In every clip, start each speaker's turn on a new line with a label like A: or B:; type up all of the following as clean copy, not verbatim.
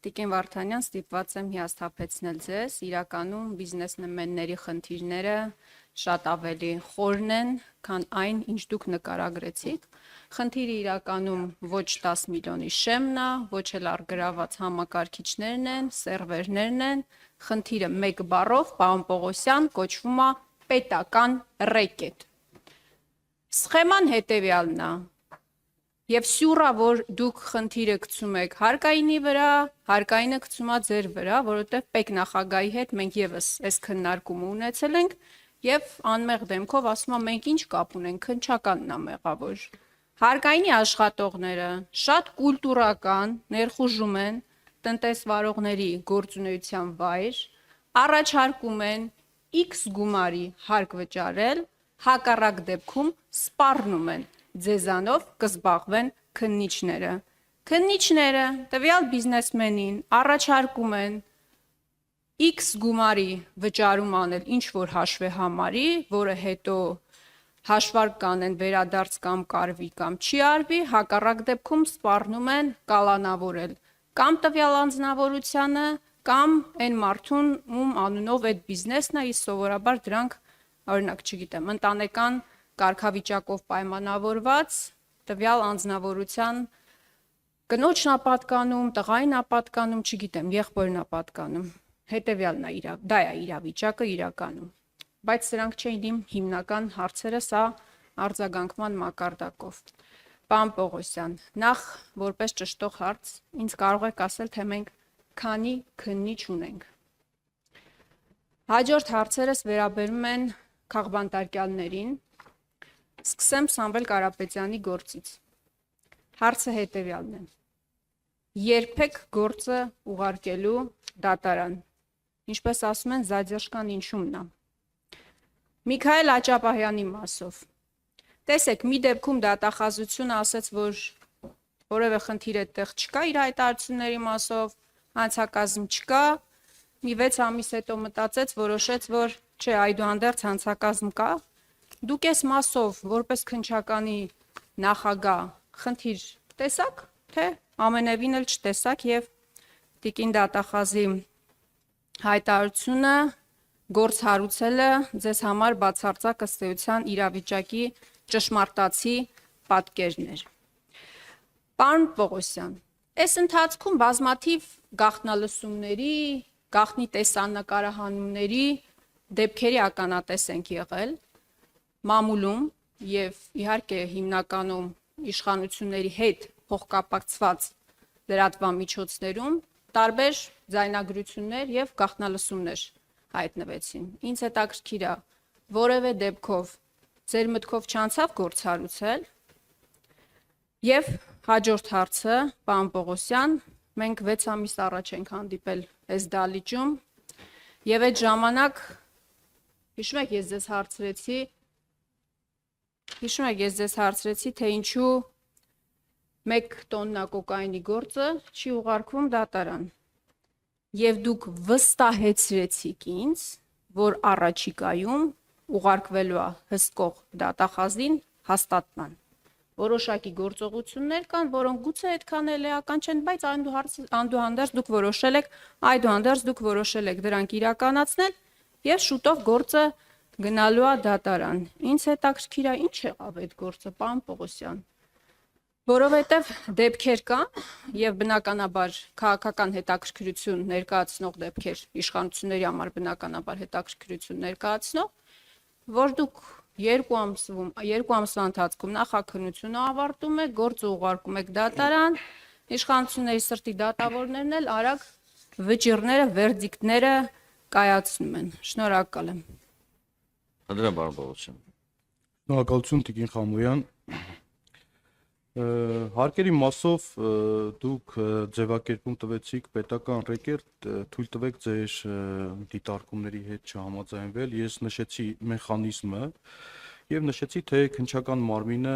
A: Տիկին Վարդանյան, ստիպված եմ հիասթափեցնել ձեզ, իրականում բիզնեսմենների խնդիրները շատ ավելի խորն են, քան այն, ինչ դուք նկարագրեցիք։ Խնդիրը իրականում ոչ 10 միլիոնի շեմն է, ոչ էլ առգրաված համակարգիչներն են, սերվերներն են, խնդիրը մեկ բառով, պարոն Պողոսյան, կոչվում է պետական ռեկետ։ Սխեման հետևյալն է։ Եվ սյուռա, որ դուք խնդիրը գցում եք հարկայինի վրա, հարկայինը գցում է ձեր վրա, որովհետև պետնախագահի հետ մենք եւս այս քննարկումը ունեցել ենք եւ անմեղ դեմքով ասում եմ մենք ինչ կապ ունենք, քննչականն է մեղավոր։ Հարկայինի աշխատողները շատ կուլտուրական ներխուժում են տնտեսվարողների գործունեության վայր, առաջարկում են X գումարի հարկ վճարել, հակառակ դեպքում սպառնում են ձեզանով կզբաղվեն քննիչները։ Քննիչները տվյալ բիզնեսմենին առաջարկում են X գումարի վճարում անել ինչ-որ հաշվեհամարի, որը հետո հաշվարկ կանեն վերադարձ կամ կարվի կամ չի արվի, հակառակ դեպքում սպառնում են կալանավորել կամ տվյալ անձնավորությանը, կամ այն մարդուն, ում անունով այդ բիզնեսն է, իսկ սովորաբար դրանք, օրինակ, չգիտեմ, ընտանեկան կարգավիճակով պայմանավորված տվյալ անձնավորության կնոջն է պատկանում, տղային է պատկանում, չգիտեմ, եղբորն է պատկանում, հետևյալն է դա է իրավիճակը իրականում, բայց սրանք չէին իմ հիմնական հարցերը, սա արձագանքման մակարդակով։ Պարոն Պողոսյան, նախ որպես ճշտող հարց, ինձ կարող եք ասել, թե մենք քանի քննիչ ունենք։ Հաջորդ հարցերս վերաբերում են քաղբանտարկյալներին։ Սկսեմ Սամվել Կարապետյանի գործից։ Հարցը հետևյալն է. երբեք գործը ուղարկելու դատարան, ինչպես ասում են, զադержկան ինչումն է։ Միքայել Աճապահյանի մասով։ Տեսեք, մի դեպքում դատախազությունը ասաց, որ որևէ խնդիր այդտեղ չկա իր հայտարարությունների մասով, հանցակազմ չկա, մի 6 ամիս հետո մտածեց, որոշեց, որ չէ, այդուհանդերձ հանցակազմ կա։ Դուք այս մասով, որպես քննչականի նախագահ, խնդիր տեսաք, թե ամենևին էլ չտեսաք եւ տիկին դատախազի հայտարարությունը գործ հարուցելը ձեզ համար բացարձակ ըստ էության իրավիճակի ճշմարտացի պատկերն էր։ Պարոն Պողոսյան, այս ընթացքում բազմաթիվ գաղտնալսումների, գաղտնի տեսանկարահանումների դեպքերի ականատես ենք եղել մամուլում եւ իհարկե հիմնականում իշխանությունների հետ փոխկապակցված լրատվամիջոցներում տարբեր ձայնագրություններ եւ գաղտնալսումներ հայտնվեցին։ Ինձ հետաքրքիր է, որևէ դեպքով ձեր մտքով չանցավ գործ հարուցել։ Եվ հաջորդ հարցը, պարոն Պողոսյան, մենք 6 ամիս առաջ ենք հանդիպել այս դալիճում եւ այդ ժամանակ հիշում եք ես ձեզ հարցրեցի, թե ինչու 1 տոննա կոկայինի գործը չի ուղարկվում դատարան։ Եվ դուք վստահեցրեցիք ինձ, որ առաջիկայում ուղարկվելու է հսկող դատախազին հաստատման։ Որոշակի գործողություններ կան, որոնք գուցե այդքան էլ էական չեն, բայց այդուհանդերձ դուք որոշել եք դրանք իրականացնել եւ շուտով գործը գնալու է դատարան։ Ինձ հետաքրքիր է, ինչ եղավ այդ գործը, պարոն Պողոսյան։ Որովհետև դեպքեր կան եւ բնականաբար քաղաքական հետաքրքրություն ներկայացնող դեպքեր, իշխանությունների համար բնականաբար հետաքրքրություն ներկայացնող, որ դուք 2 ամսվա ընթացքում նախաքննությունը ավարտում եք, գործը ուղարկում եք դատարան, իշխանությունների սրտի դատավորներն էլ արագ վճիռները, վերդիկտները կայացնում են։ Շնորհակալ եմ։
B: Անդրեա պարոն Պողոսյան։
C: Շնորհակալություն տիկին Խամոյան։ Հարկերի մասով դուք ձևակերպում տվեցիք պետական ռեկերտ, թույլ տվեք ձեր դիտարկումների հետ չհամաձայնվել։ Ես նշեցի մեխանիզմը եւ նշեցի, թե քննչական մարմինը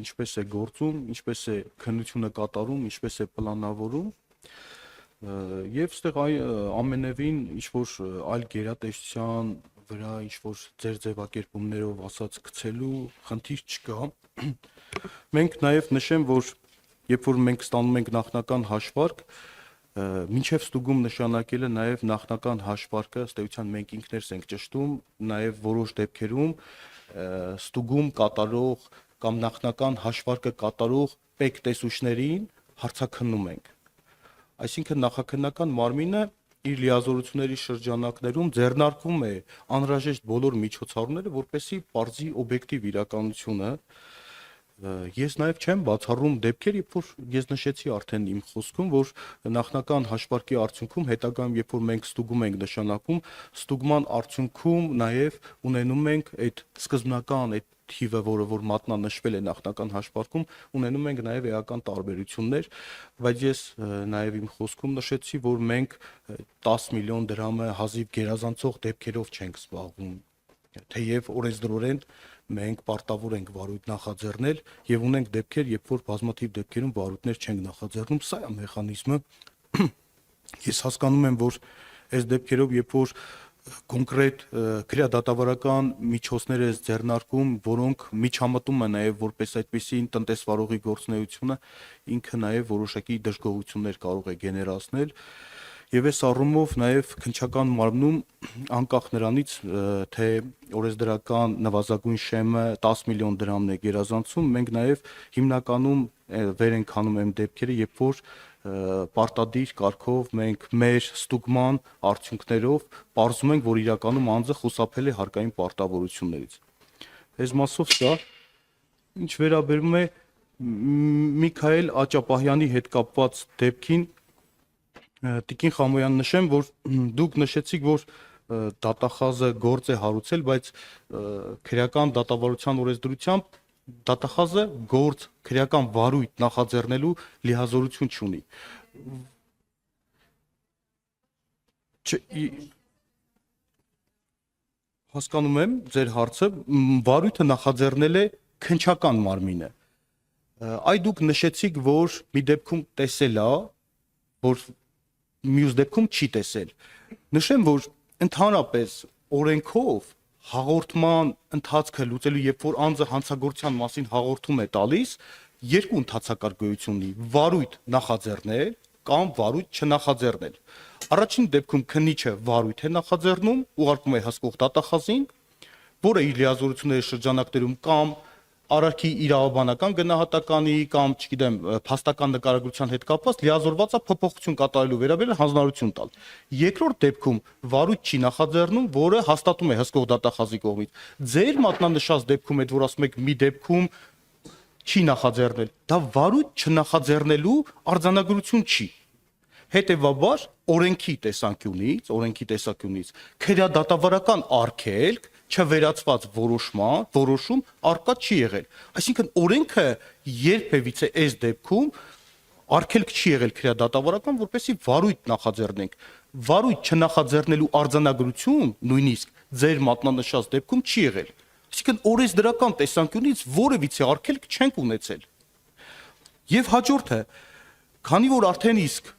C: ինչպես է գործում, ինչպես է քննությունը կատարում, ինչպես է պլանավորում։ Եվ այստեղ ամենևին ինչ-որ այլ գերատեսչության վրա ինչ-որ ձեր ձևակերպումներով ասած գցելու խնդիր չկա։ Մենք նաև նշեմ, որ երբ որ մենք ստանում ենք նախնական հաշվարկ, մինչև ստուգում նշանակելը նաև նախնական հաշվարկը ըստ էության մենք ինքներս ենք ճշտում, նաև որոշ դեպքերում ստուգում կատարող կամ նախնական հաշվարկը կատարող պետ տեսուչներին հարցաքննում ենք։ Այսինքն նախաքննական մարմինը իր լիազորությունների շրջանակներում ձեռնարկում է անհրաժեշտ բոլոր միջոցառումները, որպեսզի պարզի օբյեկտիվ իրականությունը։ Ես նաև չեմ բացառում դեպքեր, երբ որ ես նշեցի արդեն իմ խոսքում, որ նախնական հաշվարկի արդյունքում հետագայում, երբ որ մենք ստուգում ենք նշանակում, ստուգման արդյունքում նաև ունենում ենք այդ սկզբնական այդ թիվը, որ մատնանշվել է նախնական հաշվարկում, ունենում ենք նաև էական տարբերություններ, բայց ես նաև իմ խոսքում նշեցի, որ մենք 10 միլիոն դրամը հազիվ գերազանցող դեպքերով չենք զբաղվում, թեև օրենսդրորեն մենք պարտավոր ենք վարույթ նախաձեռնել եւ ունենք դեպքեր, երբ որ բազմաթիվ դեպքերում վարույթներ չենք նախաձեռնում, սա է մեխանիզմը։ Ես հասկանում եմ, որ այս դեպքերով, երբ որ կոնկրետ քրեադատավարական միջոցներ է ձեռնարկում, որոնք միջամտում են նաև որպես այդպիսին տնտեսվարողի գործունեությունը, ինքը նաև որոշակի դժգոհություններ կարող է գեներացնել։ Եվ այս առումով նաև քննչական մարմնում անկախ նրանից, թե օրենսդրական նվազագույն շեմը 10 միլիոն դրամն է գերազանցում, մենք նաև հիմնականում վեր ենք հանում այն դեպքերը, երբ որ պարտադիր կարգով մենք մեր ստուգման արդյունքներով պարզում ենք, որ իրականում անձը խուսափել է հարկային պարտավորություններից։ Այս մասով սա, ինչ վերաբերում է Միքայել Աճապահյանի հետ կապված դեպքին, Տիկին Խամոյան, նշեմ, որ դուք նշեցիք, որ դատախազը գործ է հարուցել, բայց քրեական դատավարության օրենսդրությամբ դատախազը գործ քրեական վարույթ նախաձեռնելու լիազորություն չունի։ Հասկանում եմ ձեր հարցը, վարույթը նախաձեռնել է քննչական մարմինը։ Այ դուք նշեցիք, որ մի դեպքում տեսել է, որ մյուս դեպքում չի տեսել։ Նշեմ, որ ընդհանրապես օրենքով հաղորդման ընթացքը լուծելու, երբ որ անձը հանցագործության մասին հաղորդում է տալիս, երկու ընթացակարգ գոյություն ունի՝ վարույթ նախաձեռնել կամ վարույթ չնախաձեռնել։ Առաջին դեպքում քննիչը վարույթ է նախաձեռնում, ուղարկում է հսկող դատախազին, որը իր լիազորությունների շրջանակներում կամ արարքի իրավաբանական գնահատականի կամ, չգիտեմ, փաստական նկարագրության հետ կապված լիազորված է փոփոխություն կատարելու վերաբերյալ հանձնարարություն տալ։ Երկրորդ դեպքում վարույթ չի նախաձեռնում, որը հաստատում է հսկող դատախազի կողմից։ Ձեր մատնանշած դեպքում, այդ որ ասում եք մի դեպքում չի նախաձեռնել, դա վարույթ չնախաձեռնելու արձանագրություն չի։ Հետևաբար, օրենքի տեսանկյունից քրեադատավարական արգելք չվերացված որոշում արկա չի եղել։ Այսինքն օրենքը երբևիցե այս դեպքում արգելք չի եղել քրեադատավարական, որպեսզի վարույթ նախաձեռնենք։ Վարույթ չնախաձեռնելու արձանագրություն նույնիսկ ձեր մատնանշած դեպքում չի եղել։ Այսինքն օրենսդրական տեսանկյունից որևիցե արգելք չենք ունեցել։ Եվ հաջորդը, քանի որ արդեն իսկ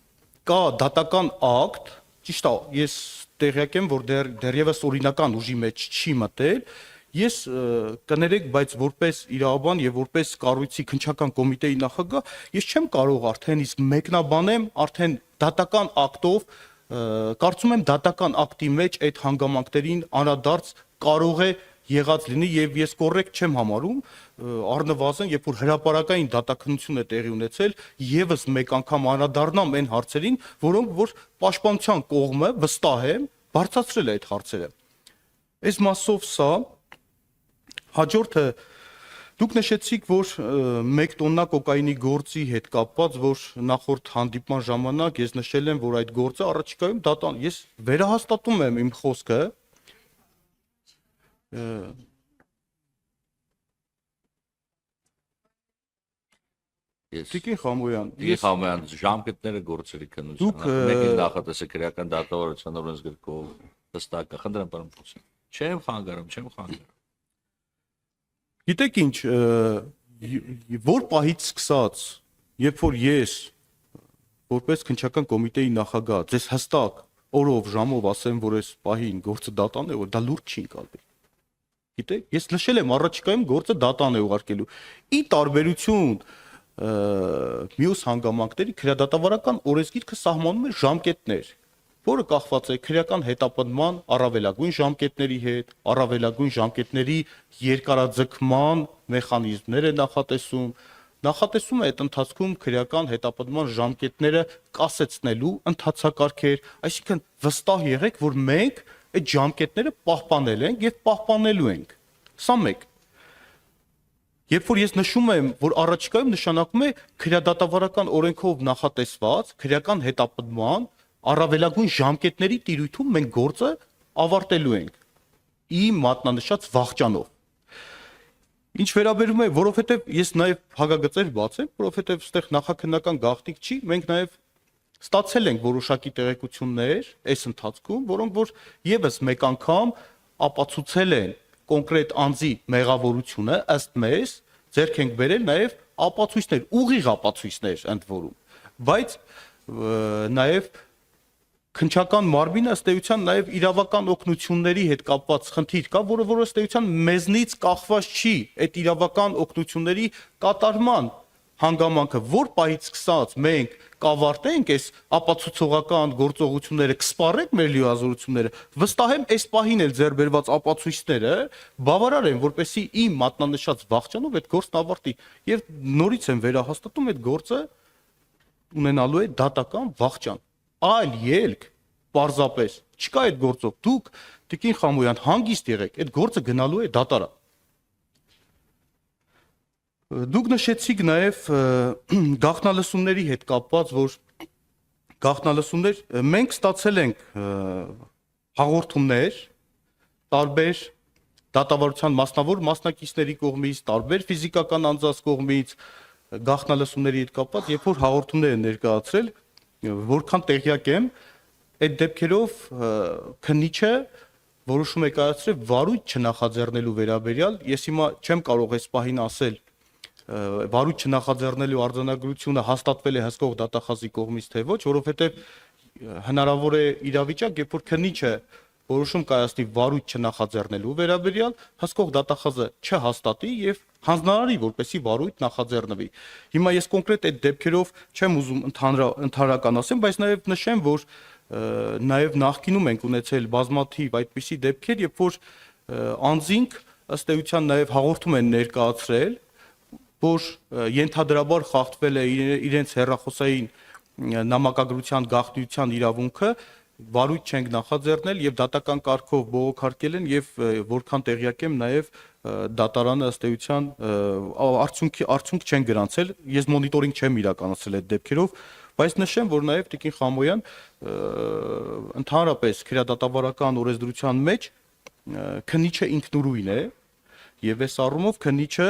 C: կա դատական ակտ, ճիշտ է, ես տեղյակ եմ, որ դեռևս օրինական ուժի մեջ չի մտել, ես կներեք, բայց որպես իրավաբան եւ որպես կառույցի քննչական կոմիտեի նախագահ, ես չեմ կարող արդեն իսկ մեկնաբանեմ արդեն դատական ակտով, կարծում եմ դատական ակտի մեջ այդ հանգամանքներին անդրադարձ կարող է եղած լինի եւ ես կոռեկտ չեմ համարում, առնվազն երբ որ հրապարակային դատաքննություն է տեղի ունեցել, եւս մեկ անգամ անդրադառնամ այն հարցերին, որոնք որ պաշտպանության կողմը վստահ է բարձրացրել է այդ հարցերը։ Այս մասով սա, հաջորդը դուք նշեցիք, որ 1 տոննա կոկաինի գործի հետ կապված, որ նախորդ հանդիպման ժամանակ ես նշել եմ, որ այդ գործը առաջիկայում դատան, ես վերահաստատում եմ իմ խոսքը, Տիկին Խամոյան,
B: ժամկետները գործերի քննության, մեկին նախատեսը քրեական դատավարության օրենսգրքով հստակ է, խնդրեմ պարոն Փոսյան։ Չեմ խանգարում։
C: Գիտեք ինչ, որ պահից սկսած, երբ որ ես որպես քննչական կոմիտեի նախագահ ձեզ հստակ օրով, ժամով ասեմ, որ այս պահին գործը դատան է, որ դա լուրջ չի ընկալվի։ Գիտեք, ես նշել եմ առաջիկայում գործը դատան է ուղարկելու։ Ի տարբերություն մյուս հանգամանքների քրեադատավարական օրենսգիրքը սահմանում է ժամկետներ, որը կախված է քրեական հետապնդման առավելագույն ժամկետների հետ, առավելագույն ժամկետների երկարաձգման մեխանիզմներ է նախատեսում է այդ ընթացքում քրեական հետապնդման ժամկետները կասեցնելու ընթացակարգեր, այսինքն վստահ եղեք, որ մենք այդ ժամկետները պահպանել ենք եւ պահպանելու ենք։ Սա մեկ։ Երբ որ ես նշում եմ, որ առաջիկայում նշանակում է քրեադատավարական օրենքով նախատեսված քրեական հետապնդման առավելագույն ժամկետների տիրույթում մենք գործը ավարտելու ենք իմ մատնանշած վախճանով։ Ինչ վերաբերում է, որովհետև ես նաև հագագծեր բացեմ, որովհետև այստեղ նախաքննական գաղտնիք չի, մենք նաև ստացել ենք որոշակի տեղեկություններ այս ընթացքում, որոնք որ եւս մեկ անգամ ապացուցել են կոնկրետ անձի մեղավորությունը ըստ մեզ, ձեռք ենք բերել նաև ապացույցներ, ուղիղ ապացույցներ ընդ որում, բայց նաև քննչական մարմինը ըստ էության նաև իրավական օգնությունների հետ կապված խնդիր կա, որը ըստ էության մեզնից կախված չի այդ իրավական օգնությունների կատարման հանգամանքը, որ պահից սկսած մենք կավարտենք այս ապացուցողական գործողությունները, կսպառենք մեր լիազորությունները, վստահ եմ այս պահին էլ ձեռք բերված ապացույցները բավարար են, որպեսզի իմ մատնանշած վախճանով այդ գործն ավարտի եւ նորից եմ վերահաստատում այդ գործը ունենալու է դատական վախճան։ Այլ ելք պարզապես չկա այդ գործով։ Դուք Տիկին Խամոյան հանգիստ եղեք, այդ գործը գնալու է դատարան։ Դուք նշեցիք նաև գաղտնալսումների հետ կապված, որ գաղտնալսումներ մենք ստացել ենք հաղորդումներ տարբեր դատավարության մասնավոր մասնակիցների կողմից, տարբեր ֆիզիկական անձանց կողմից գաղտնալսումների հետ կապված, երբ որ հաղորդումներ են ներկայացրել, որքան տեղյակ եմ, այդ դեպքերով քննիչը որոշում է կայացրել վարույթ չնախաձեռնելու վերաբերյալ, ես հիմա չեմ կարող այս պահին ասել վարույթ չնախաձեռնելու արձանագրությունը հաստատվել է հսկող դատախազի կողմից թե ոչ, որովհետև հնարավոր է իրավիճակ, երբ որ քննիչը որոշում կայացնի վարույթ չնախաձեռնելու վերաբերյալ, հսկող դատախազը չհաստատի եւ հանձնարարի, որպեսի վարույթ նախաձեռնվի։ Հիմա ես կոնկրետ այդ դեպքերով չեմ ուզում ընդհանրական ասեմ, բայց նաեւ նշեմ, որ նաեւ նախկինում ենք ունեցել բազմաթիվ այդպիսի դեպքեր, երբ որ անձինք ըստ էության նաեւ հաղորդում են ներկայացրել, որ ենթադրաբար խախտվել է իրենց հեռախոսային նամակագրության գաղտնիության իրավունքը, վարույթ չենք նախաձեռնել եւ դատական կարգով բողոքարկել են եւ որքան տեղյակ եմ նաեւ դատարանը ըստ էության արդյունք չեն գրանցել, ես մոնիտորինգ չեմ իրականացրել այդ դեպքերով, բայց նշեմ, որ նաեւ Տիկին Խամոյան ընդհանրապես քրեադատավարական օրենսդրության մեջ քննիչը ինքնուրույն է եւ այս առումով քննիչը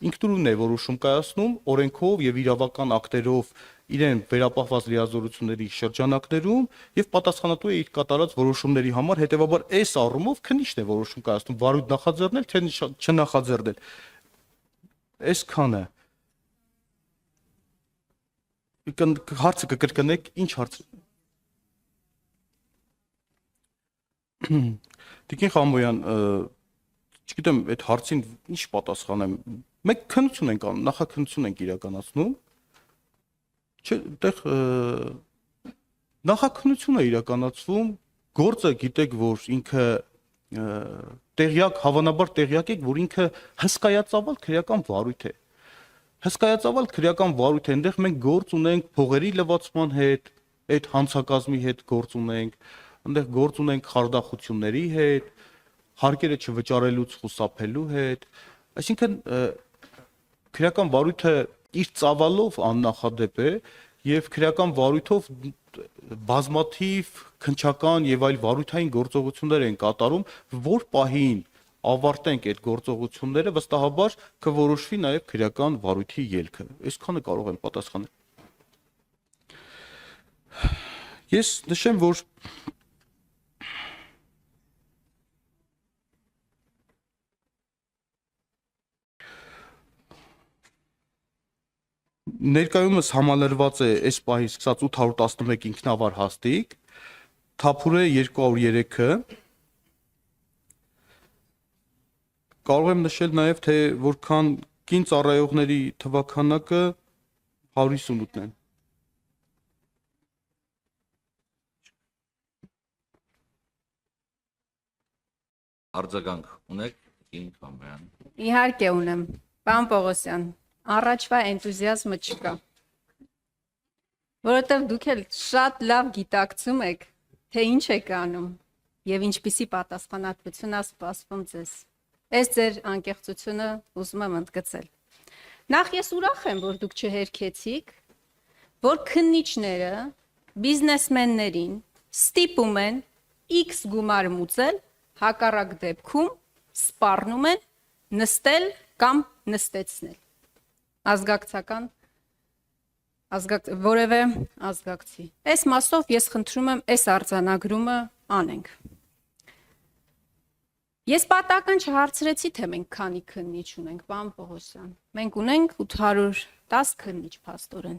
C: ինքնուրույն է որոշում կայացնում օրենքով եւ իրավական ակտերով իրեն վերապահված լիազորությունների շրջանակներում եւ պատասխանատու է իր կատարած որոշումների համար, հետեւաբար այս առումով քննիչն է որոշում կայացնում վարույթ նախաձեռնել թե չնախաձեռնել։ Այսքանը հարցը կկրկնեք, ինչ հարց։ Տիկին Խամոյան, չգիտեմ այդ հարցին ինչ պատասխանեմ։ Մենք քննություն ենք անում, նախաքննություն ենք իրականացնում։ Այդտեղ նախաքննություն է իրականացվում, գործը գիտեք, որ ինքը հավանաբար տեղյակ եք, որ ինքը հսկայածավալ քրեական վարույթ է։ Հսկայածավալ քրեական վարույթ է, այնտեղ մենք գործ ունենք փողերի լվացման հետ, այդ հանցակազմի հետ գործ ունենք, այնտեղ գործ ունենք խարդախությունների հետ, հարկերը չվճարելուց խուսափելու հետ, այսինքն քրեական վարույթը իր ծավալով աննախադեպ է եւ քրեական վարույթով բազմաթիվ քննչական եւ այլ վարույթային գործողություններ են կատարում, որ պահին ավարտենք այդ գործողությունները, վստահաբար կորոշվի նաեւ քրեական վարույթի ելքը։ Այսքանը կարող եմ պատասխանել։ Ես նշեմ, որ ներկայումս համալրված է այս պահից սկսած 811 ինքնավար հաստիք, թափուր է 203-ը։ Կարող եմ նշել նաև, թե որքան կին ծառայողների թվաքանակը 158-ն։
B: Արձագանք ունեք Կին Կամյան։
A: Իհարկե ունեմ։ Պարոն Պողոսյան, առաջվա էնտուզիազմը չկա։ Որովհետև դուք էլ շատ լավ գիտակցում եք, թե ինչ եք անում եւ ինչպիսի պատասխանատվություն է սպասվում ձեզ։ Այս ձեր անկեղծությունը ուզում եմ ընդգծել։ Նախ ես ուրախ եմ, որ դուք չհերքեցիք, որ քննիչները բիզնեսմեններին ստիպում են X գումար մուծել, հակառակ դեպքում սպառնում են նստել կամ նստեցնել։ Ազգակցական որևէ ազգակցի։ Այս մասով ես խնդրում եմ այս արձանագրումը անենք։ Ես պատահական չհարցրեցի, թե մենք քանի քննիչ ունենք, պարոն Պողոսյան։ Մենք ունենք 810 քննիչ փաստորեն։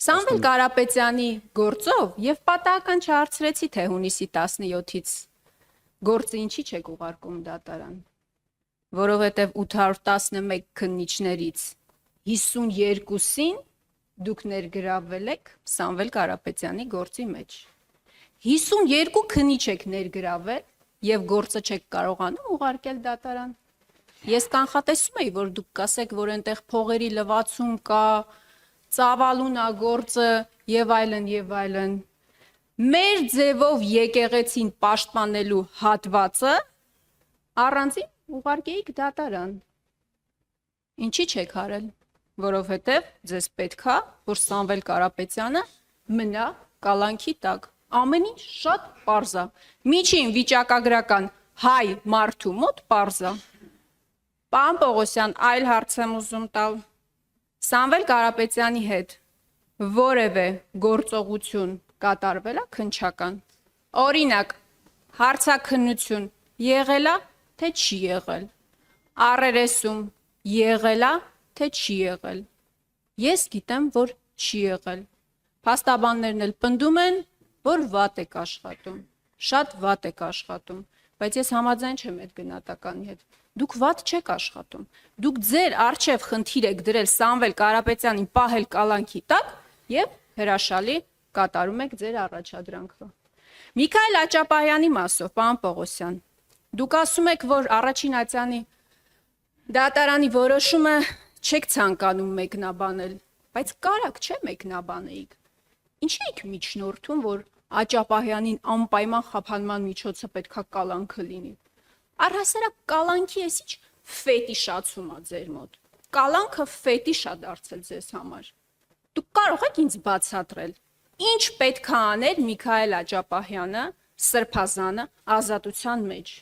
A: Սամվել Կարապետյանի գործով եւ պատահական չհարցրեցի, թե հունիսի 17-ից գործը ինչի չեք ուղարկում դատարան, որովհետև 811 քննիչներից 52-ին դուք ներգրավվել եք Սամվել Կարապետյանի գործի մեջ։ 52 քննիչ եք ներգրավել եւ գործը չեք կարողանում ուղարկել դատարան։ Ես կանխատեսում էի, որ դուք կասեք, որ այնտեղ փողերի լվացում կա, ծավալուն է գործը եւ այլն եւ այլն։ Մեր ձևով եկեղեցին պաշտպանելու հատվածը առանձին ուղարկեիք դատարան։ Ինչի չեք արել, որովհետև ձեզ պետքա, որ Սամվել Կարապետյանը մնա կալանքի տակ։ Ամեն ինչ շատ պարզ է։ Միջին վիճակագրական հայ մարդու մոտ պարզ է։ Պարոն Պողոսյան, այլ հարց եմ ուզում տալ։ Սամվել Կարապետյանի հետ որևէ գործողություն կատարվել է քննչական։ Օրինակ, հարցաքննություն եղել է, թե չի եղել։ Առերեսում եղել է, թե չի եղել։ Ես գիտեմ, որ չի եղել։ Փաստաբաններն էլ պնդում են, որ վատ եք աշխատում։ Շատ վատ եք աշխատում, բայց ես համաձայն չեմ այդ գնահատականի հետ։ Դուք վատ չեք աշխատում։ Դուք ձեր արժև խնդիր եք դրել Սամվել Կարապետյանին պահել կալանքի տակ եւ հրաշալի կատարում եք ձեր առաջադրանքը։ Միքայել Աճապահյանի մասով, պարոն Պողոսյան, դուք ասում եք, որ առաջին ատյանի դատարանի որոշումը չեք ցանկանում մեկնաբանել, բայց կարակ չէ մեկնաբանեիք։ Ինչի եք միջնորդում, որ Աճապահյանին անպայման խափանման միջոցը պետքա կալանքը լինի։ Առհասարակ կալանքի էս ինչ ֆետիշացում է ձեր մոտ։ Կալանքը ֆետիշ է դարձել ձեզ համար։ Դուք կարող եք ինձ բացատրել, ինչ պետք է աներ Միքայել Աճապահյանը, Սրբազանը ազատության մեջ։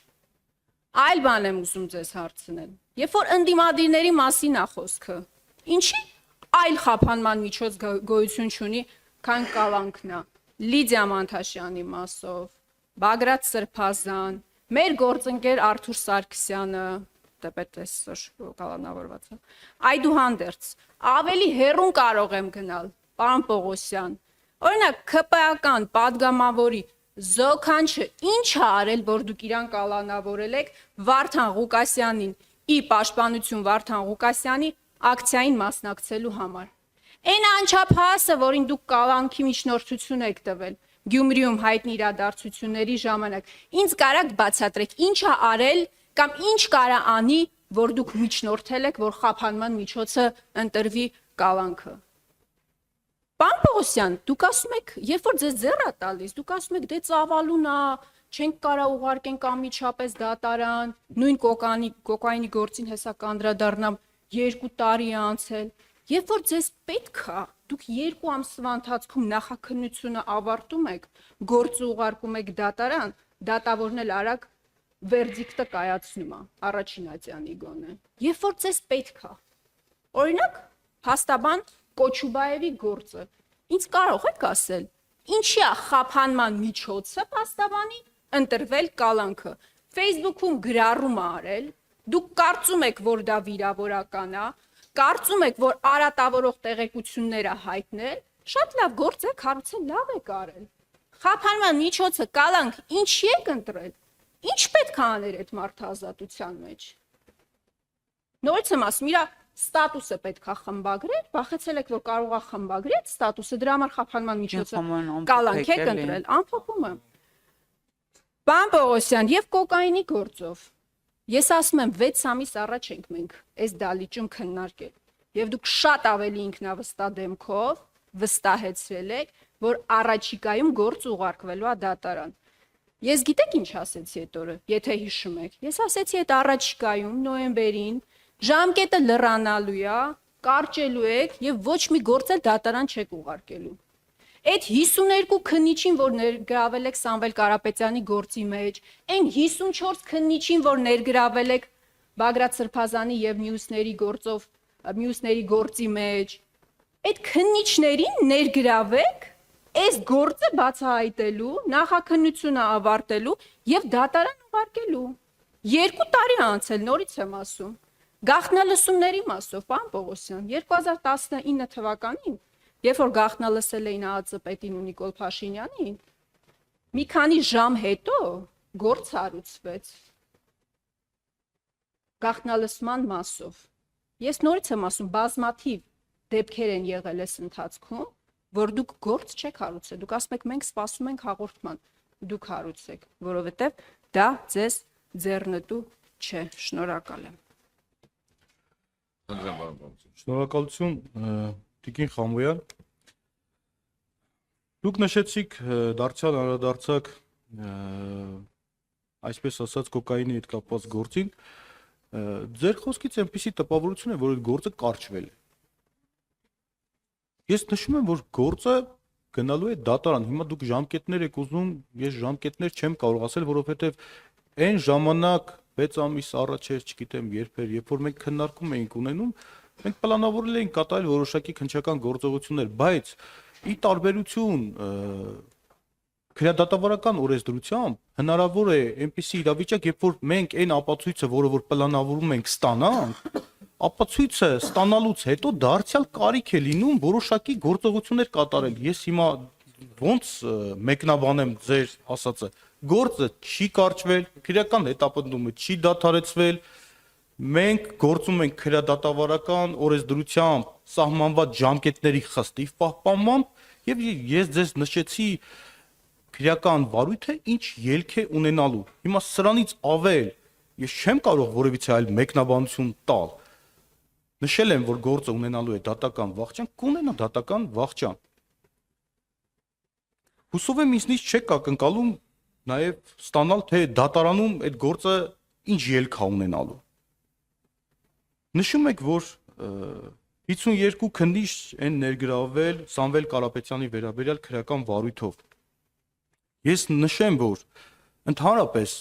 A: Այլ բան եմ ուզում ձեզ հարցնել։ Երբ որ ընդդիմադիրների մասին է խոսքը, ինչի այլ խափանման միջոց գոյություն չունի, քան կալանքն է։ Լիդիա Մանթաշյանի մասով, Բագրատ Սրբազան, մեր գործընկեր Արթուր Սարգսյանը, դեպետ այսօր կալանավորված է։ Այդուհանդերձ, ավելի հեռուն կարող եմ գնալ, պարոն Պողոսյան։ Օրինակ, ՔՊԱ-կան падգամավորի Զոքանչը ինչ է արել, որ դուք իրան կալանավորել եք Վարդան Ղուկասյանին, ի պաշտպանություն Վարդան Ղուկասյանի ակցիային մասնակցելու համար։ Այն անչափահասը, որին դուք կալանքի միջնորդություն եք տվել Գյումրիում հայտնի իրադարձությունների ժամանակ, ինձ կարաք բացատրեք, ինչ է արել կամ ինչ կարա անի, որ դուք միջնորդել եք, որ խափանման միջոցը ընտրվի կալանքը։ Պարոն Պողոսյան, դուք ասում եք, երբ որ ձեզ ձեռ է տալիս, դուք ասում եք, դե ծավալուն է, չենք կարա ուղարկենք անմիջապես դատարան, նույն կոկայինի գործին հեսա կանդրադառնամ 2 տարի է անցել։ Երբ որ ձեզ պետք է, դուք 2 ամսվա ընթացքում նախաքննությունը ավարտում եք, գործը ուղարկում եք դատարան, դատավորն էլ արագ վերդիկտը կայացնում է, առաջին ատյանի գոնե։ Երբ որ ձեզ պետք է։ Օրինակ, փաստաբան Կոչուբաևի գործը, ինձ կարող եք ասել, ինչի է խափանման միջոցը փաստաբանի ընտրվել կալանքը։ Facebook-ում գրառում է արել, դուք կարծում եք, որ դա վիրավորական է, կարծում եք, որ արատավորող տեղեկություններ է հայտնել, շատ լավ գործ եք հարուցել, լավ եք արել։ Խափանման միջոցը կալանք ինչի եք ընտրել։ Ինչ պետք է աներ այդ մարդը ազատության մեջ։ Նորից եմ ասում, իրա ստատուսը պետք է խմբագրել, վախեցել եք, որ կարող է խմբագրել ստատուսը, դրա համար խափանման միջոցը կալանք եք ընտրել, ամփոփումը։ Պարոն Պողոսյան, եւ կոկայինի գործով։ Ես ասում եմ 6 ամիս առաջ ենք մենք այս դալիճում քննարկել եւ դուք շատ ավելի ինքնավստահ դեմքով վստահեցրել եք, որ առաջիկայում գործ ուղարկվելու է դատարան։ Ես գիտեք ինչ ասեցի այդ օրը, եթե հիշում եք։ Ես ասեցի այդ առաջիկայում նոյեմբերին ժամկետը լրանալու է, կարճելու եք եւ ոչ մի գործ էլ դատարան չեք ուղարկելու։ Այդ 52 քննիչին, որ ներգրավել եք Սամվել Կարապետյանի գործի մեջ, այն 54 քննիչին, որ ներգրավել եք Բագրատ Սրբազանի եւ մյուսների գործի մեջ, այդ քննիչներին ներգրավեք այս գործը բացահայտելու, նախաքննությունը ավարտելու եւ դատարան ուղարկելու։ 2 տարի անցել, նորից եմ ասում։ Գաղտնալսումների մասով, պարոն Պողոսյան, 2019 թվականին, երբ որ գաղտնալսել էին ԱԱԾ պետին ու Նիկոլ Փաշինյանին, մի քանի ժամ հետո գործ հարուցվեց գաղտնալսման մասով։ Ես նորից եմ ասում, բազմաթիվ դեպքեր են եղել այս ընթացքում, որ դուք գործ չեք հարուցել։ Դուք ասում եք, մենք սպասում ենք հաղորդման, դուք հարուցեք, որովհետև դա ձեզ ձեռնտու չէ։ Շնորհակալ եմ։
C: Շնորհակալություն, Տիկին Խամոյան։ Դուք նշեցիք դարձյալ անդրադարձակ այսպես ասած կոկայինի հետ կապված գործին։ Ձեր խոսքից այնպիսի տպավորություն է, որ այդ գործը կարճվել է։ Ես նշում եմ, որ գործը գնալու է դատարան։ Հիմա դուք ժամկետներ եք ուզում, ես ժամկետներ չեմ կարող ասել, որովհետև այն ժամանակ 6 ամիս առաջ էր, չգիտեմ, երբ որ մենք քննարկում էինք ունենում, մենք պլանավորել էինք կատարել որոշակի քննչական գործողություններ, բայց ի տարբերություն քրեադատավարական օրենսդրությամբ հնարավոր է այնպիսի իրավիճակ, երբ որ մենք այն ապացույցը, որը որ պլանավորում ենք ստանանք, ապացույցը ստանալուց հետո դարձյալ կարիք է լինում որոշակի գործողություններ կատարել։ Ես հիմա ոնց մեկնաբանեմ ձեր ասածը։ Գործը չի կարճվել, քրեական հետապնդումը չի դադարեցվել։ Մենք գործում ենք քրեադատավարական օրենսդրությամբ սահմանված ժամկետների խստիվ պահպանմամբ եւ ես ձեզ նշեցի քրեական վարույթը ինչ ելք է ունենալու։ Հիմա սրանից ավել ես չեմ կարող որևիցե այլ մեկնաբանություն տալ։ Նշել եմ, որ գործը ունենալու է դատական վախճան, կունենա դատական վախճան։ Հուսով եմ ինձնից չեք ակնկալում նաև ստանալ, թե դատարանում այդ գործը ինչ ելք է ունենալու։ Նշում եք, որ 52 քննիչ են ներգրավել Սամվել Կարապետյանի վերաբերյալ քրեական վարույթով։ Ես նշեմ, որ ընդհանրապես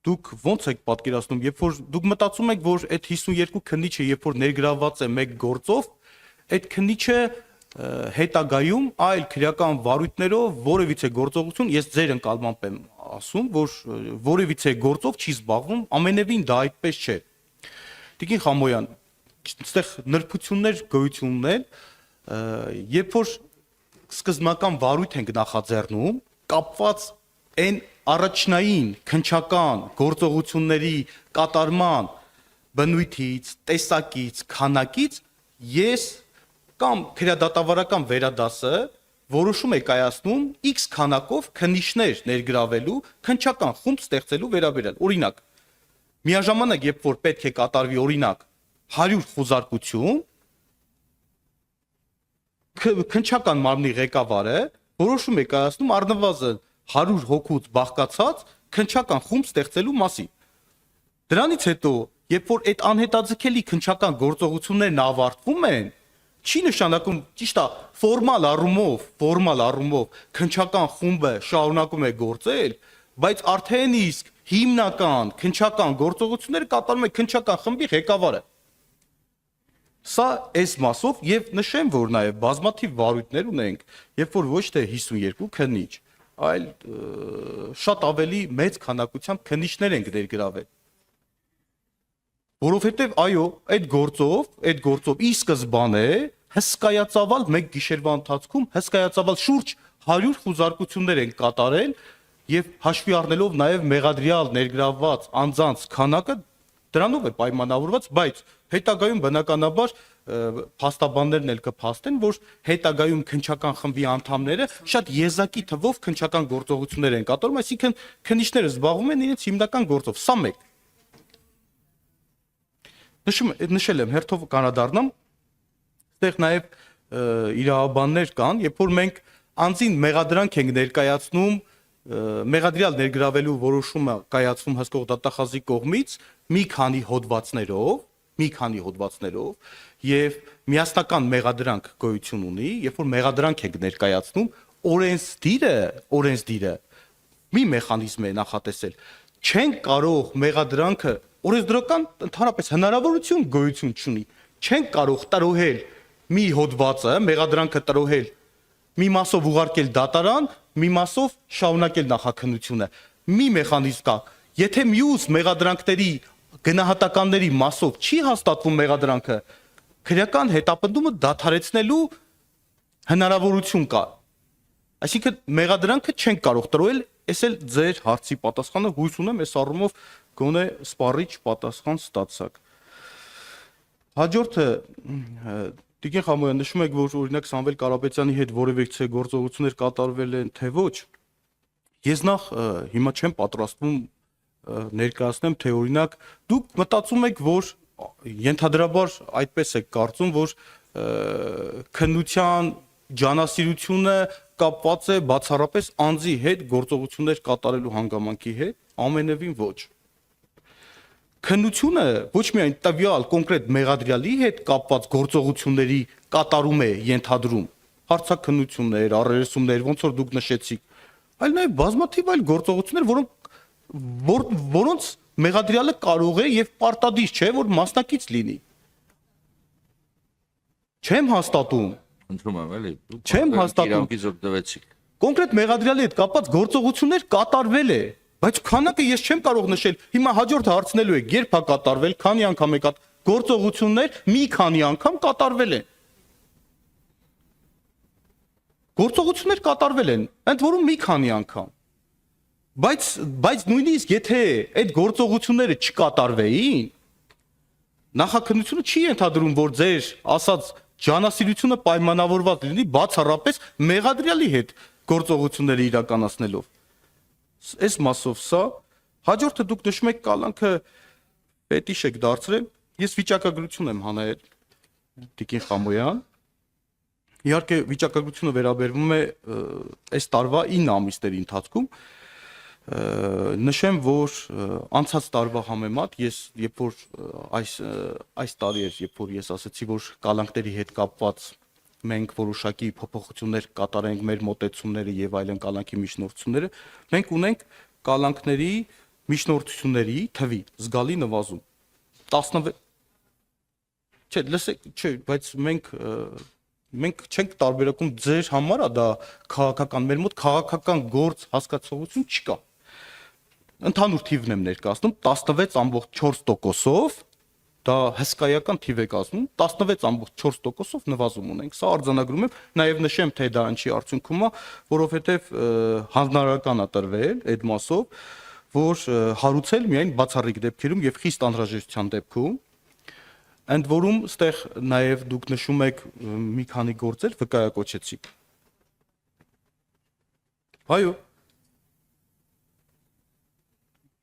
C: դուք ոնց եք պատկերացնում, երբ որ դուք մտածում եք, որ այդ 52 քննիչը, երբ որ ներգրաված է մեկ գործով, այդ քննիչը հետագայում այլ քրեական վարույթներով որևիցե գործողություն, ես ձեր ընկալմամբ եմ ասում, որ որևիցե գործով չի զբաղվում, ամենևին դա այդպես չէ։ Տիկին Խամոյան, այստեղ նրբություններ գոյություն ունեն, երբ որ սկզբնական վարույթ ենք նախաձեռնում, կապված այն առաջնային քննչական գործողությունների կատարման բնույթից, տեսակից, քանակից ես կամ քրեադատավարական վերադասը որոշում է կայացնում X քանակով քննիչներ ներգրավելու քննչական խումբ ստեղծելու վերաբերյալ։ Օրինակ, միաժամանակ, երբ որ պետք է կատարվի օրինակ 100 խոզարկություն, քննչական մարմնի ղեկավարը որոշում է կայացնում առնվազն 100 հոգուց բաղկացած քննչական խումբ ստեղծելու մասին։ Դրանից հետո, երբ որ այդ անհետաձգելի քննչական գործողություններն ավարտվում են, չի նշանակում, ճիշտ է, ֆորմալ առումով քննչական խումբը շարունակում է գործել, բայց արդեն իսկ հիմնական քննչական գործողությունները կատարում է քննչական խմբի ղեկավարը։ Սա այս մասով եւ նշեմ, որ նաեւ բազմաթիվ վարույթներ ունենք, երբ որ ոչ թե 52 քննիչ, այլ շատ ավելի մեծ քանակությամբ քննիչներ են ներգրավել։ Որովհետեւ այո, այդ գործով ի սկզբանե հսկայածավալ մեկ գիշերվա ընթացքում հսկայածավալ շուրջ 100 խոզարկություններ են կատարել եւ հաշվի առնելով նաեւ մեղադրյալ ներգրավված անձանց քանակը դրանով է պայմանավորված, բայց հետագայում բնականաբար փաստաբաններն էլ կփաստեն, որ հետագայում քննչական խմբի անդամները շատ եզակի թվով քննչական գործողություններ են կատարում, այսինքն քննիչները զբաղվում են իրենց հիմնական գործով, սա մեկ։ Նշել եմ, հերթով կանադառնամ, այդտեղ նաև իրավաբաններ կան, երբ որ մենք անձին մեղադրանք ենք ներկայացնում, մեղադրյալ ներգրավելու որոշումը կայացվում հսկող դատախազի կողմից մի քանի հոդվածներով եւ միասնական մեղադրանք գոյություն ունի, երբ որ մեղադրանք եք ներկայացնում, օրենսդիրը մի մեխանիզմ է նախատեսել, չեն կարող մեղադրանքը օրենսդրական ընդհանրապես հնարավորություն գոյություն չունի, չեն կարող տրոհել մի հոդվածը, մեղադրանքը տրոհել մի մասով ուղարկել դատարան, մի մասով շարունակել նախաքննությունը։ Մի մեխանիզմ կա, եթե մյուս մեղադրանքների գնահատականների մասով չի հաստատվում մեղադրանքը, քրեական հետապնդումը դադարեցնելու հնարավորություն կա։ Այսինքն մեղադրանքը չեն կարող տրոհել, այս էլ ձեր հարցի պատասխանը հույս ունեմ, այս առումով գոնե սպառիչ պատասխան ստացաք։ Հաջորդը Տիկին Խամոյան, նշում եք, որ օրինակ Սամվել Կարապետյանի հետ որևէ գործողություններ կատարվել են, թե ոչ։ Ես նախ հիմա չեմ պատրաստվում ներկայացնեմ, թե օրինակ դուք մտածում եք, որ ենթադրաբար այդպես եք կարծում, որ քննության ջանասիրությունը կապված է բացառապես անձի հետ գործողություններ կատարելու հանգամանքի հետ, ամենևին ոչ։ Քննությունը ոչ միայն տվյալ կոնկրետ մեղադրյալի հետ կապված գործողությունների կատարում է ենթադրում, հարցաքննություններ, առերեսումներ, ոնց որ դուք նշեցիք, այլ նաև բազմաթիվ այլ գործողություններ, որոնց մեղադրյալը կարող է եւ պարտադիր չէ, որ մասնակից լինի։ Չեմ հաստատում։
B: Ընդրում եմ, էլի։
C: Չեմ հաստատում։
B: Իրավունքից օգտվեցիք։
C: Կոնկրետ մեղադրյալի հետ կապված գործողություններ կատարվել է, բայց քանակը ես չեմ կարող նշել։ Հիմա հաջորդ հարցնելու եք, երբ է կատարվել, քանի անգամ եք գործողություններ մի քանի անգամ կատարվել են։ Գործողություններ կատարվել են, ընդ որում մի քանի անգամ։ Բայց նույնիսկ եթե այդ գործողությունները չկատարվեին, նախաքննությունը չի ենթադրում, որ ձեր ասած ջանասիրությունը պայմանավորված լինի բացառապես մեղադրյալի հետ գործողությունները իրականացնելով։ Այս մասով սա, հաջորդը դուք նշում եք կալանքը պետիշ եք դարձրել, ես վիճակագրություն եմ հանել, Տիկին Խամոյան, իհարկե վիճակագրությունը վերաբերվում է այս տարվա 9 ամիսների ընթացքում, նշեմ, որ անցած տարվա համեմատ ես երբ որ այս տարի էր, երբ որ ես ասացի, որ կալանքների հետ կապված մենք որոշակի փոփոխություններ կատարենք մեր մոտեցումները եւ այլն կալանքի միջնորդությունները, մենք ունենք կալանքների միջնորդությունների թվի զգալի նվազում։ 16 Չէ, լսեք, չէ, բայց մենք չենք տարբերակում ձեր համար, դա քաղաքական, մեր մոտ քաղաքական գործ հասկացողություն չկա։ Ընդհանուր թիվն եմ ներկայացնում 16.4%-ով, դա հսկայական թիվ է կազմում, 16.4%-ով նվազում ունենք։ Սա արձանագրում եմ, նաև նշեմ, թե դա ինչի արդյունքում է, որովհետև հանրարական է տրվել այդ մասով, որ հարուցել միայն բացառիկ դեպքերում եւ խիստ անհրաժեշտության դեպքում, ընդ որում ստեղ նաև դուք նշում եք մի քանի գործեր վկայակոչեցիք։ Այո։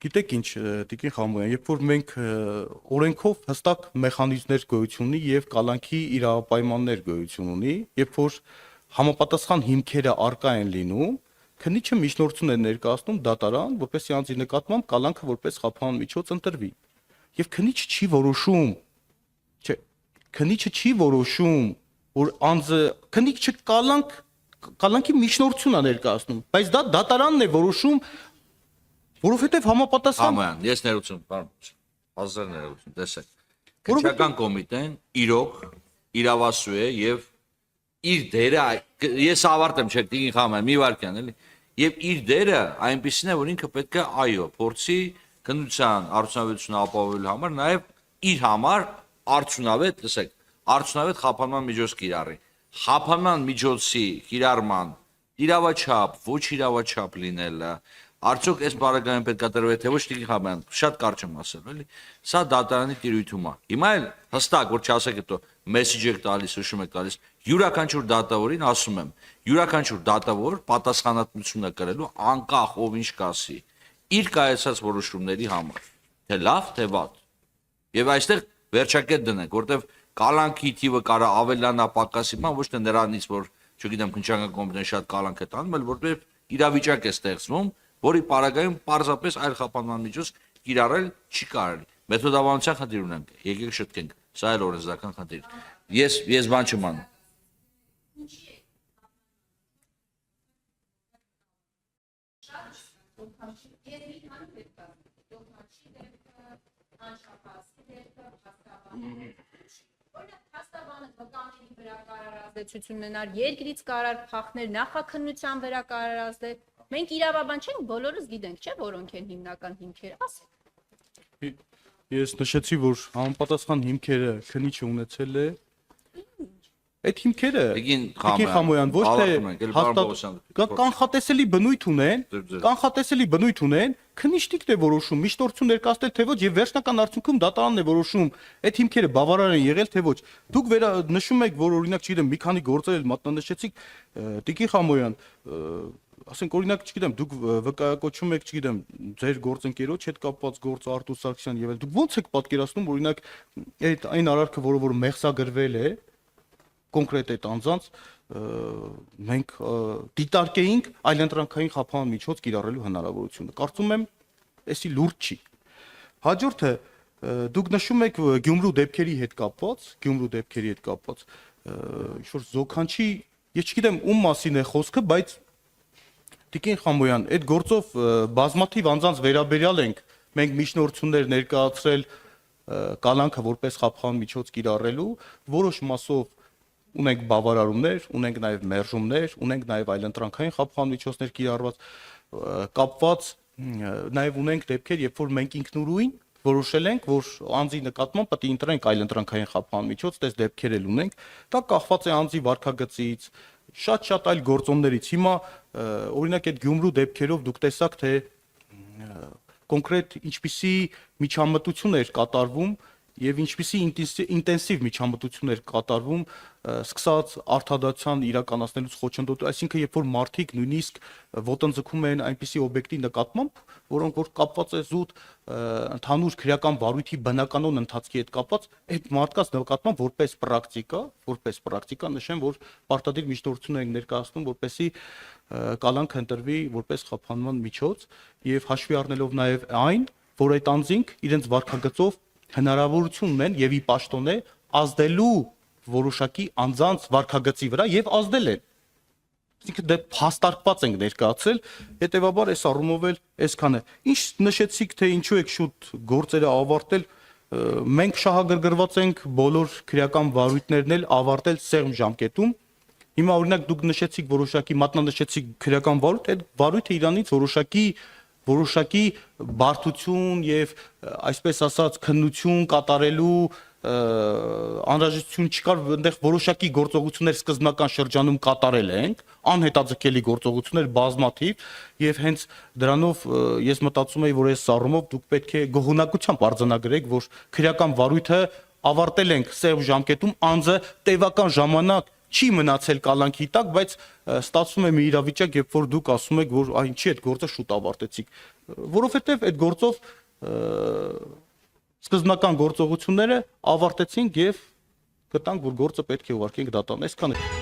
C: Գիտեք ինչ, Տիկին Խամոյան, երբ որ մենք օրենքով հստակ մեխանիզմներ գոյություն ունի եւ կալանքի իրավապայմաններ գոյություն ունի, երբ որ համապատասխան հիմքերը արկա են լինում, քննիչը միջնորդություն է ներկայացնում դատարան, որպեսզի անձի նկատմամբ կալանքը որպես խափան միջոց ընտրվի։ Եվ քննիչը չի որոշում, չէ, քննիչը չի որոշում, որ անձը քննիչը կալանքի միջնորդություն է ներկայացնում, բայց դա դատարանն է որոշում, որովհետև համապատասխան
B: Համոյան, ես ներողություն, պարոն, հազար ներողություն, տեսեք։ Քննչական կոմիտեն իրոք իրավասու է եւ իր դերը, ես ավարտեմ, չէ, Տիկին Խամոյան, մի վարքյան, էլի, եւ իր դերը այնպեսին է, որ ինքը պետք է այո, փորձի քննության արդյունավետությունը ապահովելու համար նաեւ իր համար արդյունավետ, տեսեք, արդյունավետ խափանման միջոց կիրառի։ Խափանման միջոցի կիրառման իրավաչափ, ոչ իրավաչափ լինելը, Արդյոք այս բարակային պետք է տրվի թե ոչ Տիկին Խաբյան, շատ կարճ եմ ասել, էլի։ Սա դատարանի տիրույթում է։ Հիմա էլ հստակ որ չասեք հետո մեսեջ եք տալիս, հուշում եք տալիս, յուրաքանչյուր դատավորին ասում եմ, յուրաքանչյուր դատավոր պատասխանատվություն է կրելու անկախ ով ինչ կասի իր կայացած որոշումների համար, թե լավ, թե վատ։ Եվ այստեղ վերջակետ դնենք, որտեվ կալանքի թիվը կարա ավելանա պակասի, ոչ թե նրանից, որ չգիտեմ, քննչական կոմիտեն շատ կալանք է տանում, այլ որտեվ իրավիճակ է ստեղծվում, որի պարագայում պարզապես այլ խափանման միջոց կիրառել չի կարելի։ Մեթոդաբանության խնդիր ունենք, եկեք շտկենք, սա էլ օրենսդրական խնդիր։ Ես բան չեմ անում։
A: Ազդեցություն ունենար երկրից կարար փախներ նախաքննության վրա կարար ազդել։ Մենք իրավաբան չենք, բոլորս գիտենք, չէ՞, որոնք են հիմնական հիմքերը, ասեք։
C: Ես նշեցի, որ համապատասխան հիմքերը քննիչը ունեցել է։ Այդ հիմքերը
B: Տիկին
C: Խամոյան ոչ թե կանխատեսելի բնույթ ունեն, քննիչն է որոշում, միշտորություն ներկայացնել թե ոչ եւ վերջնական արդյունքում դատարանն է որոշում, այդ հիմքերը բավարար են եղել թե ոչ։ Դուք նշում եք, որ օրինակ, չգիտեմ, մի քանի գործեր մատնանշեցիք, Տիկին Խամոյան, ասենք օրինակ, չգիտեմ, դուք վկայակոչում եք, չգիտեմ, ձեր գործընկերոջ հետ կապված գործ Արտուր Սարգսյան եւ այլ, դուք ո՞նց եք պատկերացնում, օրինակ, այդ այն արարքը, որը մեղսագրվել է կոնկրետ այդ անձանց մենք դիտարկեինք այլընտրանքային խափանման միջոց կիրառելու հնարավորությունը։ Կարծում եմ, էսի լուրջ չի։ Հաջորդը դուք նշում եք Գյումրու դեպքերի հետ կապված, ինչ-որ զոքանչի, ես չգիտեմ ում մասին է խոսքը, բայց Տիկին Խամոյան, այդ գործով բազմաթիվ անձանց վերաբերյալ ենք մենք միջնորդություններ ներկայացրել կալանքը որպես խափանման միջոց կիրառելու, որոշ մասով ունենք բավարարումներ, ունենք նաև մերժումներ, ունենք նաև այլընտրանքային խափանման միջոցներ կիրառված, կապված նաև ունենք դեպքեր, երբ որ մենք ինքնուրույն որոշել ենք, որ անձի նկատմամբ պետք է ընտրենք այլընտրանքային խափանման միջոց, այդպես դեպքեր էլ ունենք, դա կախված է անձի վարքագծից, շատ այլ գործոններից։ Հիմա օրինակ այդ Գյումրու դեպքերով դուք տեսաք, թե կոնկրետ ինչպիսի միջամտություն էր կատարվում եւ ինչպիսի ինտենսիվ միջամտություն էր կատարվում, սկսած արդարադատության իրականացնելուց խոչընդոտу, այսինքն երբ որ մարդիկ նույնիսկ ոտնձգում են այնպիսի օբյեկտի նկատմամբ, որոնք որ կապված է զուտ ընդհանուր քրեական վարույթի բնականոն ընթացքի հետ կապված, այդ մարդկանց նկատմամբ որպես պրակտիկա նշեմ, որ պարտադիր միջնորդություն են ներկայացնում, որպեսզի կալանք ընտրվի որպես խափանման միջոց եւ հաշվի առնելով նաեւ այն, որ այդ անձինք իրենց վարքագծով հնարավորություն ունեն եւ ի պաշտոն է ազդելու որոշակի անձանց վարքագծի վրա եւ ազդել են։ Այսինքն դե հաստարկված ենք ներկայացրել, հետեւաբար այս առումով էլ այսքանը։ Ինչ նշեցիք, թե ինչու եք շուտ գործերը ավարտել, մենք շահագրգռված ենք բոլոր քրեական վարույթներն էլ ավարտել սեղմ ժամկետում։ Հիմա օրինակ դուք նշեցիք որոշակի մատնանշեցիք քրեական վարույթ, այդ վարույթը իրանից որոշակի բարդություն եւ այսպես ասած քննություն կատարելու անհրաժեշտություն չկար, այնտեղ որոշակի գործողություններ սկզբնական շրջանում կատարել ենք, անհետաձգելի գործողություններ բազմաթիվ եւ հենց դրանով ես մտածում եի, որ այս առումով դուք պետք է գոհունակությամբ արձանագրեք, որ քրեական վարույթը ավարտել ենք սև ժամկետում, անձը տևական ժամանակ չի մնացել կալանքի տակ, բայց ստացվում է մի իրավիճակ, երբ որ դուք ասում եք, որ ինչի այդ գործը շուտ ավարտեցիք, որովհետեւ այդ գործով սկզբնական գործողությունները ավարտեցինք եւ գտանք, որ գործը պետք է ուղարկենք դատարան։ Այսքանը։